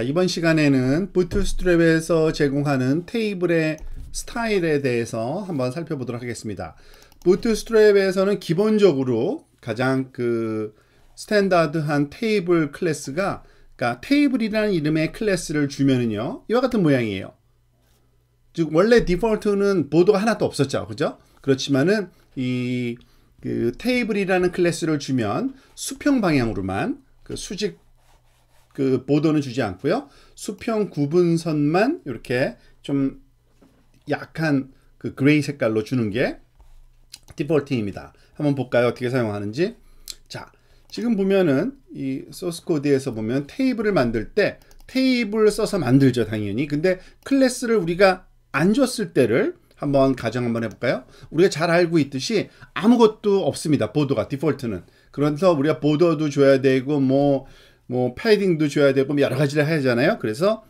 이번 시간에는 부트스트랩에서 제공하는 테이블의 스타일에 대해서 한번 살펴보도록 하겠습니다. 부트스트랩에서는 기본적으로 가장 스탠다드한 테이블 클래스가, 그러니까 테이블이라는 이름의 클래스를 주면은요, 이와 같은 모양이에요. 즉 원래 디폴트는 보도가 하나도 없었죠, 그죠? 그렇지만은 테이블이라는 클래스를 주면 수평 방향으로만 수직 보도는 주지 않고요, 수평 구분선만 이렇게 좀 약한 그레이 색깔로 주는 게 디폴트입니다. 한번 볼까요? 어떻게 사용하는지. 자, 지금 보면은 이 소스 코드에서 보면 테이블을 만들 때 테이블을 써서 만들죠, 당연히. 근데 클래스를 우리가 안 줬을 때를 한번 가정 한번 해볼까요? 우리가 잘 알고 있듯이 아무것도 없습니다, 보도가. 디폴트는. 그래서 우리가 보더도 줘야 되고 뭐 패딩도 줘야 되고 여러 가지를 해야 하잖아요. 그래서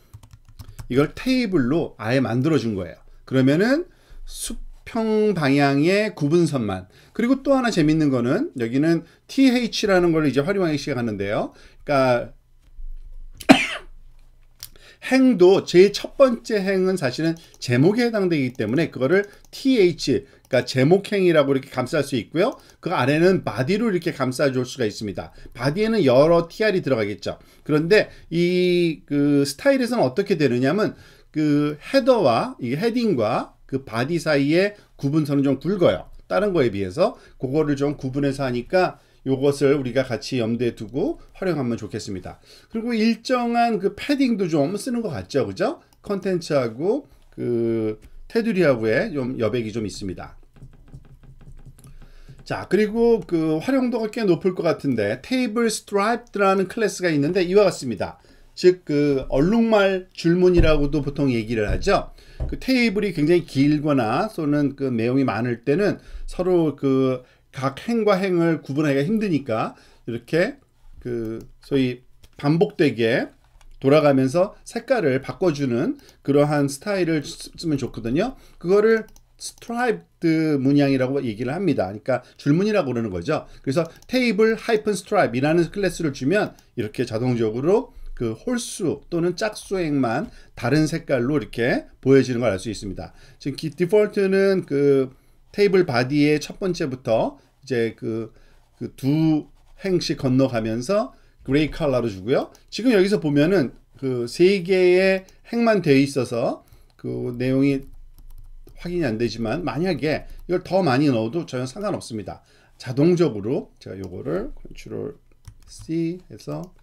이걸 테이블로 아예 만들어 준 거예요. 그러면은 수평 방향의 구분선만. 그리고 또 하나 재밌는 거는 여기는 TH라는 걸 이제 활용하기 시작하는데요. 그러니까 행도 제일 첫 번째 행은 사실은 제목에 해당되기 때문에 그거를 TH, 그러니까 제목행이라고 이렇게 감쌀 수 있고요. 그 아래는 바디로 이렇게 감싸줄 수가 있습니다. 바디에는 여러 TR이 들어가겠죠. 그런데 이 스타일에서는 어떻게 되느냐면 헤더와 이 헤딩과 바디 사이에 구분선은 좀 굵어요, 다른 거에 비해서. 그거를 좀 구분해서 하니까 요것을 우리가 같이 염두에 두고 활용하면 좋겠습니다. 그리고 일정한 패딩도 좀 쓰는 것 같죠, 그죠? 컨텐츠하고 테두리하고의 좀 여백이 좀 있습니다. 자, 그리고 활용도가 꽤 높을 것 같은데 테이블 스트라이프라는 클래스가 있는데 이와 같습니다. 즉 얼룩말 줄무늬라고도 보통 얘기를 하죠. 테이블이 굉장히 길거나 또는 내용이 많을 때는 서로 각 행과 행을 구분하기가 힘드니까 이렇게 소위 반복되게 돌아가면서 색깔을 바꿔주는 그러한 스타일을 쓰면 좋거든요. 그거를 스트라이프드 문양이라고 얘기를 합니다. 그러니까 줄무늬라고 그러는 거죠. 그래서 테이블 하이픈 스트라이프이라는 클래스를 주면 이렇게 자동적으로 홀수 또는 짝수행만 다른 색깔로 이렇게 보여지는 걸 알 수 있습니다. 지금 디폴트는 테이블 바디의 첫 번째부터 이제 두 행씩 건너가면서 그레이 컬러로 주고요. 지금 여기서 보면은 세 개의 행만 되어 있어서 내용이 확인이 안 되지만 만약에 이걸 더 많이 넣어도 전혀 상관없습니다. 자동적으로 제가 요거를 컨트롤 C 해서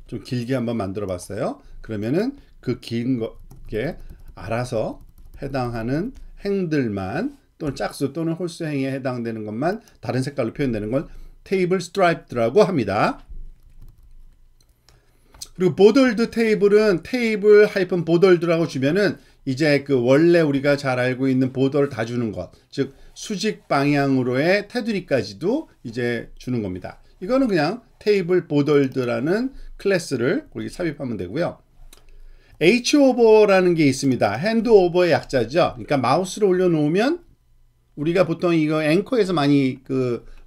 좀 길게 한번 만들어 봤어요. 그러면은 긴 거에 알아서 해당하는 행들만 또는 짝수 또는 홀수 행에 해당되는 것만 다른 색깔로 표현되는 걸 테이블 스트라이프드라고 합니다. 그리고 보덜드 테이블은 테이블 하이픈 보덜드라고 주면은 이제 원래 우리가 잘 알고 있는 보더를 다 주는 것, 즉 수직 방향으로의 테두리까지도 이제 주는 겁니다. 이거는 그냥 테이블 보덜드라는 클래스를 거기 삽입하면 되고요. H-오버라는 게 있습니다. 핸드 오버의 약자죠. 그러니까 마우스를 올려놓으면 우리가 보통 이거 앵커에서 많이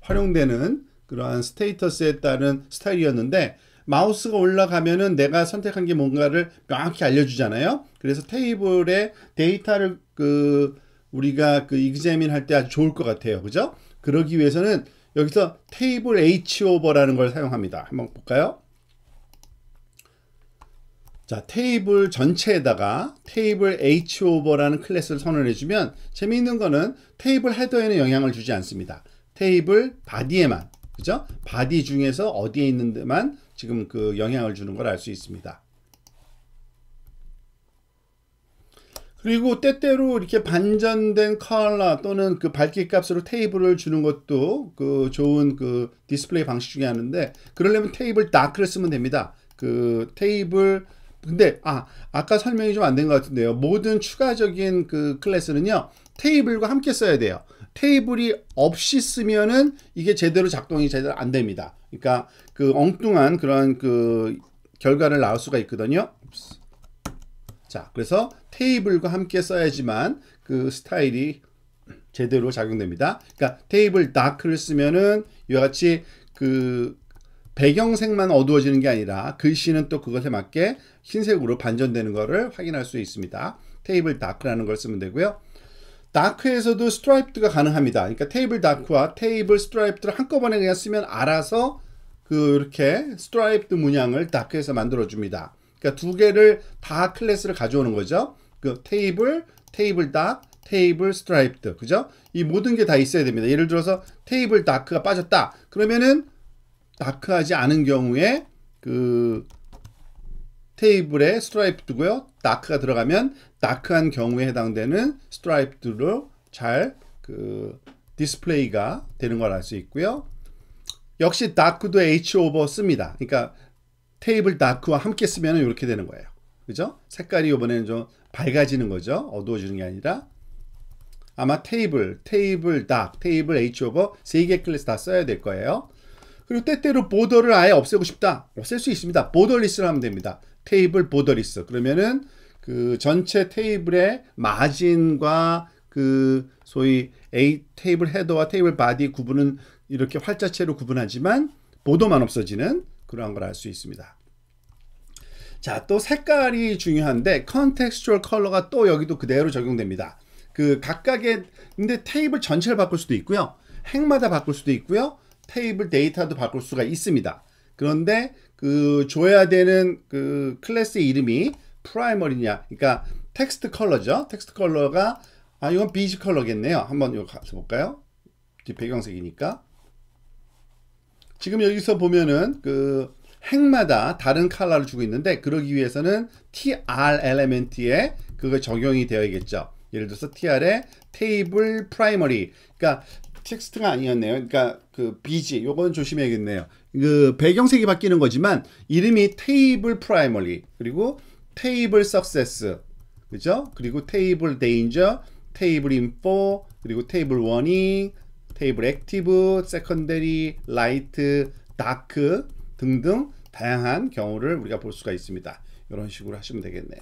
활용되는 그러한 스테이터스에 따른 스타일이었는데, 마우스가 올라가면은 내가 선택한 게 뭔가를 명확히 알려주잖아요. 그래서 테이블에 데이터를 우리가 examine 할 때 아주 좋을 것 같아요, 그죠? 그러기 위해서는 여기서 테이블 H-오버라는 걸 사용합니다. 한번 볼까요? 자, 테이블 전체에다가 테이블 H-오버라는 클래스를 선언해주면 재미있는 거는 테이블 헤더에는 영향을 주지 않습니다. 테이블 바디에만, 그죠? 바디 중에서 어디에 있는 데만 지금 영향을 주는 걸 알 수 있습니다. 그리고 때때로 이렇게 반전된 컬러 또는 밝기 값으로 테이블을 주는 것도 좋은 디스플레이 방식 중에 하나인데, 그러려면 테이블 다크를 쓰면 됩니다. 테이블, 근데 아까 설명이 좀 안 된 것 같은데요. 모든 추가적인 클래스는요, 테이블과 함께 써야 돼요. 테이블이 없이 쓰면은 이게 제대로 작동이 제대로 안 됩니다. 그러니까 엉뚱한 그런 결과를 낳을 수가 있거든요. 자, 그래서 테이블과 함께 써야지만 스타일이 제대로 작용됩니다. 그러니까 테이블 다크를 쓰면은 이와 같이 배경색만 어두워지는 게 아니라 글씨는 또 그것에 맞게 흰색으로 반전되는 것을 확인할 수 있습니다. 테이블 다크라는 걸 쓰면 되고요. 다크에서도 스트라이프드가 가능합니다. 그러니까 테이블 다크와 테이블 스트라이프드를 한꺼번에 그냥 쓰면 알아서 이렇게 스트라이프드 문양을 다크에서 만들어 줍니다. 그러니까 두 개를 다 클래스를 가져오는 거죠. 테이블 다크, 테이블 스트라이프드, 그죠? 이 모든 게 다 있어야 됩니다. 예를 들어서 테이블 다크가 빠졌다. 그러면은 다크하지 않은 경우에 테이블에 스트라이프드고요. 다크가 들어가면 다크한 경우에 해당되는 스트라이프드로 잘 디스플레이가 되는 걸 알 수 있고요. 역시 다크도 H 오버 씁니다. 그러니까 테이블 다크와 함께 쓰면 이렇게 되는 거예요. 그죠? 색깔이 이번에는 좀 밝아지는 거죠. 어두워지는 게 아니라. 아마 테이블 다크, 테이블 H 오버 3개 클래스 다 써야 될 거예요. 그리고 때때로 보더를 아예 없애고 싶다. 없앨 수 있습니다. 보더리스를 하면 됩니다. 테이블 보더리스. 그러면은 전체 테이블의 마진과 소위 테이블 헤더와 테이블 바디 구분은 이렇게 활자체로 구분하지만 보더만 없어지는 그러한 걸 알 수 있습니다. 자, 또 색깔이 중요한데 컨텍스추얼 컬러가 또 여기도 그대로 적용됩니다. 각각의 근데 테이블 전체를 바꿀 수도 있고요. 행마다 바꿀 수도 있고요. 테이블 데이터도 바꿀 수가 있습니다. 그런데 줘야 되는 클래스의 이름이 프라이머리냐, 그러니까 텍스트 컬러죠. 텍스트 컬러가 이건 비지 컬러겠네요. 한번 이거 가서 볼까요? 배경색이니까. 지금 여기서 보면은 행마다 다른 컬러를 주고 있는데 그러기 위해서는 tr 엘리멘트에 그거 적용이 되어야겠죠. 예를 들어서 tr에 테이블 프라이머리, 그러니까 텍스트가 아니었네요. 그러니까 BG 요건 조심해야겠네요. 배경색이 바뀌는 거지만 이름이 테이블 프라이머리, 그리고 테이블 석세스, 그죠? 그리고 테이블 데인저, 테이블 인포, 그리고 테이블 워닝, 테이블 액티브, 세컨더리, 라이트, 다크 등등 다양한 경우를 우리가 볼 수가 있습니다. 이런 식으로 하시면 되겠네요.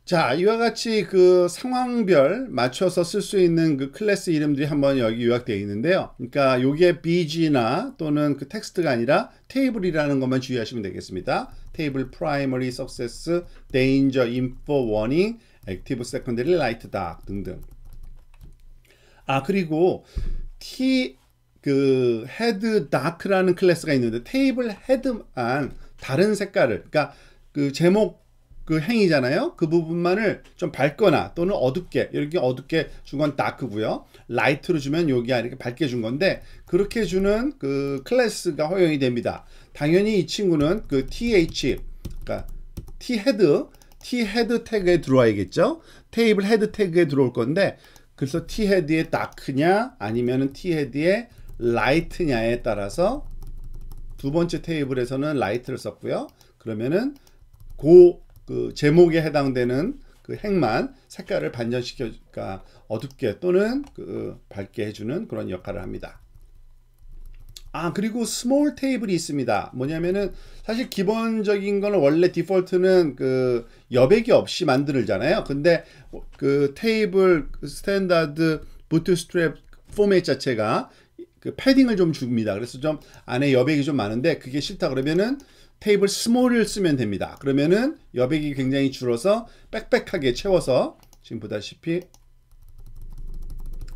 자, 이와 같이 상황별 맞춰서 쓸 수 있는 클래스 이름들이 한번 여기 요약되어 있는데요. 그러니까 요게 BG나 또는 텍스트가 아니라 테이블이라는 것만 주의하시면 되겠습니다. 테이블 프라이머리, 석세스, 데인저, 인포, 워닝, 액티브, 세컨더리, 라이트, 닥 등등. 그리고 헤드 다크라는 클래스가 있는데 테이블 헤드만 다른 색깔을, 그러니까 제목 행이잖아요. 그 부분만을 좀 밝거나 또는 어둡게, 이렇게 어둡게 준 건 다크고요. 라이트로 주면 여기 이렇게 밝게 준 건데 그렇게 주는 클래스가 허용이 됩니다. 당연히 이 친구는 th, 그러니까 t 헤드 태그에 들어와야겠죠. 테이블 헤드 태그에 들어올 건데 그래서 t 헤드에 다크냐 아니면은 t 헤드에 라이트냐에 따라서 두 번째 테이블에서는 라이트를 썼고요. 그러면은 제목에 해당되는 행만 색깔을 반전시켜, 그러니까 어둡게 또는 밝게 해주는 그런 역할을 합니다. 그리고 스몰 테이블이 있습니다. 뭐냐면은 사실 기본적인 거는 원래 디폴트는 여백이 없이 만들잖아요. 근데 테이블 스탠다드 부트스트랩 포맷 자체가 패딩을 좀 줍니다. 그래서 좀 안에 여백이 좀 많은데 그게 싫다 그러면은 테이블 스몰을 쓰면 됩니다. 그러면은 여백이 굉장히 줄어서 빽빽하게 채워서 지금 보다시피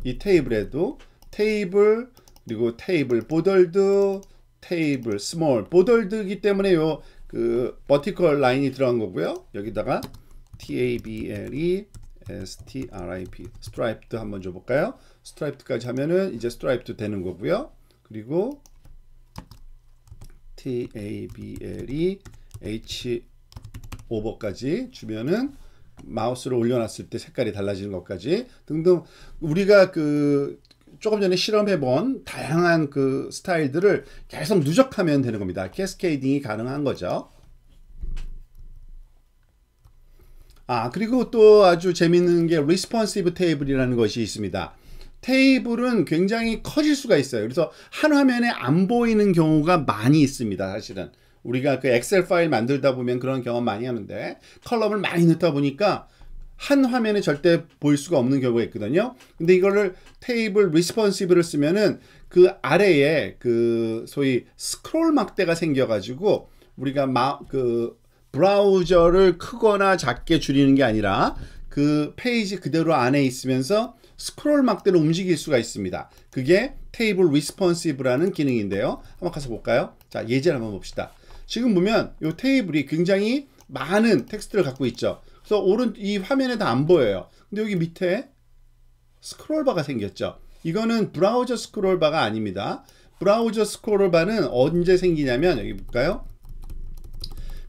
이 테이블에도 테이블, 그리고 테이블 보덜드, 테이블 스몰, 보덜드이기 때문에 요 버티컬 라인이 들어간 거고요. 여기다가 table strip, 스트라이프드 한번 줘볼까요? 스트라이프드까지 하면은 이제 스트라이프드 되는 거고요. 그리고 table h 오버까지 주면은 마우스를 올려놨을 때 색깔이 달라지는 것까지 등등 우리가 조금 전에 실험해본 다양한 스타일들을 계속 누적하면 되는 겁니다. 캐스케이딩이 가능한 거죠. 그리고 또 아주 재밌는 게 responsive table이라는 것이 있습니다. 테이블은 굉장히 커질 수가 있어요. 그래서 한 화면에 안 보이는 경우가 많이 있습니다. 사실은 우리가 엑셀 파일 만들다 보면 그런 경험 많이 하는데 컬럼을 많이 넣다 보니까 한 화면에 절대 보일 수가 없는 경우가 있거든요. 근데 이거를 테이블 리스폰시브를 쓰면은 그 아래에 그 소위 스크롤 막대가 생겨가지고 우리가 그 브라우저를 크거나 작게 줄이는 게 아니라 그 페이지 그대로 안에 있으면서 스크롤 막대로 움직일 수가 있습니다. 그게 테이블 리스폰시브라는 기능인데요. 한번 가서 볼까요? 자, 예제를 한번 봅시다. 지금 보면 이 테이블이 굉장히 많은 텍스트를 갖고 있죠. 그래서 이 화면에 다 안 보여요. 근데 여기 밑에 스크롤바가 생겼죠. 이거는 브라우저 스크롤바가 아닙니다. 브라우저 스크롤바는 언제 생기냐면 여기 볼까요?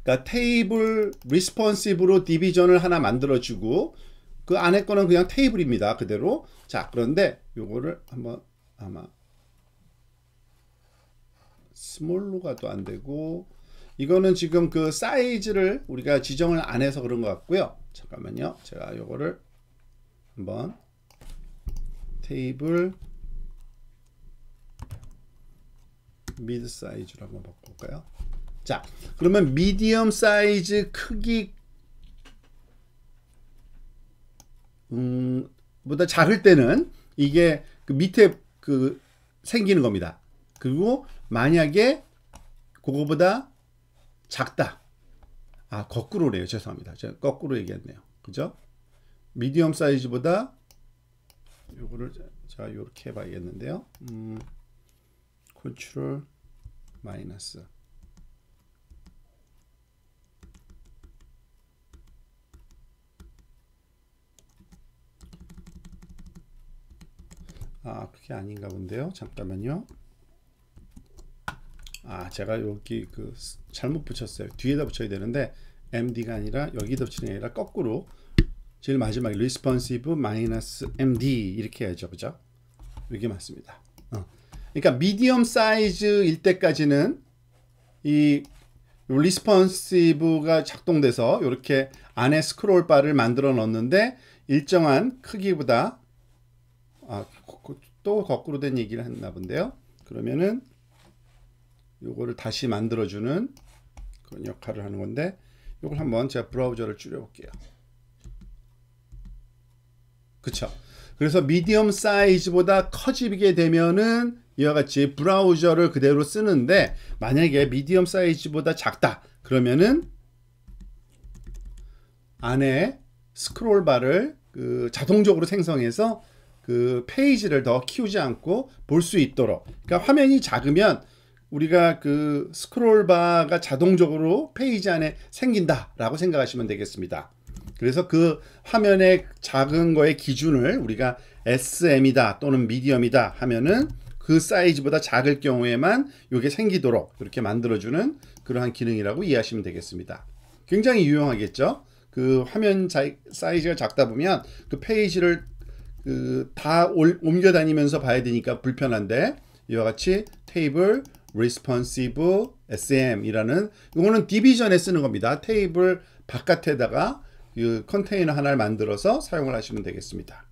그러니까 테이블 리스폰시브로 디비전을 하나 만들어주고 그 안에 거는 그냥 테이블입니다. 그대로. 자, 그런데 요거를 한번 아마 스몰로 가도 안 되고 이거는 지금 그 사이즈를 우리가 지정을 안 해서 그런 것 같고요. 잠깐만요. 제가 요거를 한번 테이블 미드 사이즈로 한번 바꿔볼까요? 자, 그러면 미디엄 사이즈 크기 보다 작을 때는 이게 그 밑에 그 생기는 겁니다. 그리고 만약에 그거보다 작다. 아, 거꾸로래요. 죄송합니다. 제가 거꾸로 얘기했네요. 그죠? 미디엄 사이즈보다 요거를 제가 이렇게 해봐야겠는데요. 컨트롤 마이너스. 아, 그게 아닌가 본데요. 잠깐만요. 아, 제가 여기 그 잘못 붙였어요. 뒤에다 붙여야 되는데 MD가 아니라 여기다 붙이는 게 아니라 거꾸로 제일 마지막에 responsive 마이너스 MD 이렇게 해야죠. 그죠? 이게 맞습니다. 그러니까 미디엄 사이즈일 때까지는 이 responsive가 작동돼서 이렇게 안에 스크롤 바를 만들어 넣는데 일정한 크기보다 또 거꾸로 된 얘기를 했나 본데요. 그러면은 요거를 다시 만들어주는 그런 역할을 하는 건데 요걸 한번 제가 브라우저를 줄여볼게요. 그쵸? 그래서 미디엄 사이즈보다 커지게 되면은 이와 같이 브라우저를 그대로 쓰는데 만약에 미디엄 사이즈보다 작다 그러면은 안에 스크롤 바를 그 자동적으로 생성해서 그 페이지를 더 키우지 않고 볼 수 있도록. 그러니까 화면이 작으면 우리가 그 스크롤 바가 자동적으로 페이지 안에 생긴다라고 생각하시면 되겠습니다. 그래서 그 화면의 작은 거의 기준을 우리가 SM이다 또는 미디엄이다 하면은 그 사이즈보다 작을 경우에만 이게 생기도록 이렇게 만들어주는 그러한 기능이라고 이해하시면 되겠습니다. 굉장히 유용하겠죠? 그 화면 사이즈가 작다 보면 그 페이지를 다 옮겨 다니면서 봐야 되니까 불편한데 이와 같이 테이블 responsive SM이라는 이거는 디비전에 쓰는 겁니다. 테이블 바깥에다가 그 컨테이너 하나를 만들어서 사용을 하시면 되겠습니다.